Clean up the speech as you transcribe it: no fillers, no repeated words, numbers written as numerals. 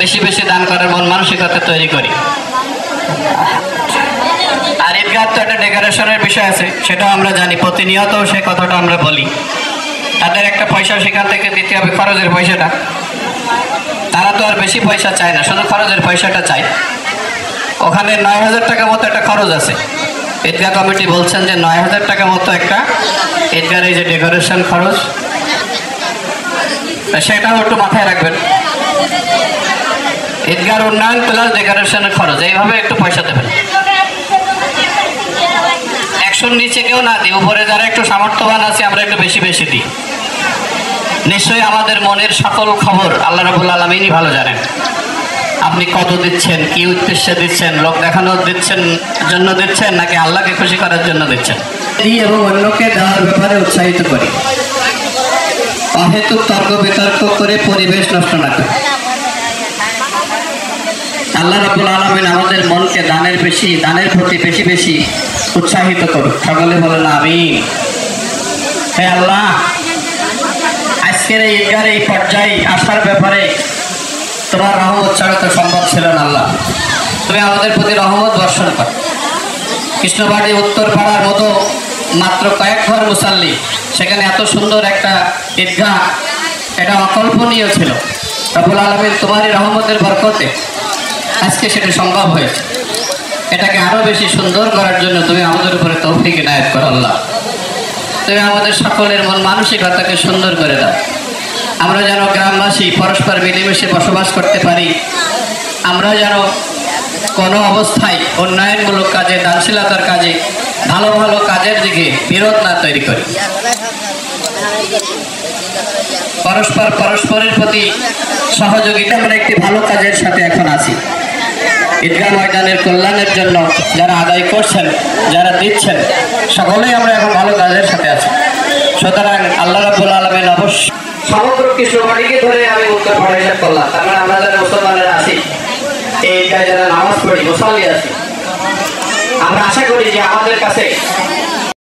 বেশি বেশি দান করার মন মানসিকতা তৈরি করি। আর ঈদগাহ তো একটা ডেকোরেশনের বিষয় আছে, সেটাও আমরা জানি, প্রতিনিয়ত সেই কথাটা আমরা বলি। তাদের একটা পয়সা সেখান থেকে দিতে হবে, খরচের পয়সাটা। তারা তো আর বেশি পয়সা চায় না, শুধু খরচের পয়সাটা চায়। ওখানে ৯,০০০ টাকা মতো একটা খরচ আছে। ঈদগাহ কমিটি বলছেন যে ৯,০০০ টাকা মতো একটা ঈদগাহের এই যে ডেকোরেশন খরচ, সেটাও একটু মাথায় রাখবেন। ঈদগাহের উন্নয়ন প্লাস ডেকোরেশনের খরচ, এইভাবে একটু পয়সা দেবেন। ১০০-র নিচে কেউ না দিই, উপরে যারা একটু সামর্থ্যবান আছে আমরা একটু বেশি বেশি দিই। নিশ্চয়ই আমাদের মনের সকল খবর আল্লাহ রাব্বুল আলামিনই ভালো জানেন। আপনি কত দিচ্ছেন, কি উদ্দেশ্যে দিচ্ছেন, লোক দেখানোর জন্য দিচ্ছেন নাকি আল্লাহকে খুশি করার জন্য দিচ্ছেন। এবং অন্যকে দেওয়ার ব্যাপারে উৎসাহিত করি, অহেতুক তর্ক বিতর্ক করে পরিবেশ নষ্ট না করে। আল্লাহ রাব্বুল আলামিন আমাদের মনকে দানের প্রতি বেশি বেশি উৎসাহিত করুক। সকলে বলেন আমিন। হে আল্লাহ, আজকের এই ঈদগাহের এই পর্যায়ে আসার ব্যাপারে তোমার রহমত ছাড়া তো সম্ভব ছিল না। আল্লাহ, তুমি আমাদের প্রতি রহমত বর্ষণ করো। কৃষ্ণবাড়ি উত্তর পাড়ার মতো মাত্র কয়েক ঘর মুসাল্লি, সেখানে এত সুন্দর একটা ঈদগাহ, এটা অকল্পনীয় ছিল। রব্বুল আলামিন তোমারই রহমতের বরকতে আজকে সেটা সম্ভব হয়েছে। এটাকে আরও বেশি সুন্দর করার জন্য তুমি আমাদের উপরে তৌফিক ইনায়েত করো। আল্লাহ, তুমি আমাদের সকলের মন মানসিকতাকে সুন্দর করে দাও। আমরা যেন গ্রামবাসী পরস্পর মিলেমিশে বসবাস করতে পারি। আমরা যেন কোনো অবস্থায় উন্নয়নমূলক কাজে, দানশীলতার কাজে, ভালো ভালো কাজের দিকে বিরোধ না তৈরি করি। পরস্পরের প্রতি সহযোগিতা, আমরা একটি ভালো কাজের সাথে এখন আছি। ঈদগাহ ময়দানের কল্যাণের জন্য যারা আদায় করছেন, যারা দিচ্ছেন, সকলেই আমরা এখন ভালো কাজের সাথে আছি। সুতরাং আল্লাহ রাব্বুল আলামিন অবশ্যই সমগ্র কৃষ্ণবাড়িকে ধরে আমি উত্তর পাড়া হিসাব করলাম। তার মানে আমরা যারা মুসলমানেরা আছি, এই ঈদগাহে যারা নামাজ পড়ি, মুসল্লি আছি, আমরা আশা করি যে আমাদের কাছে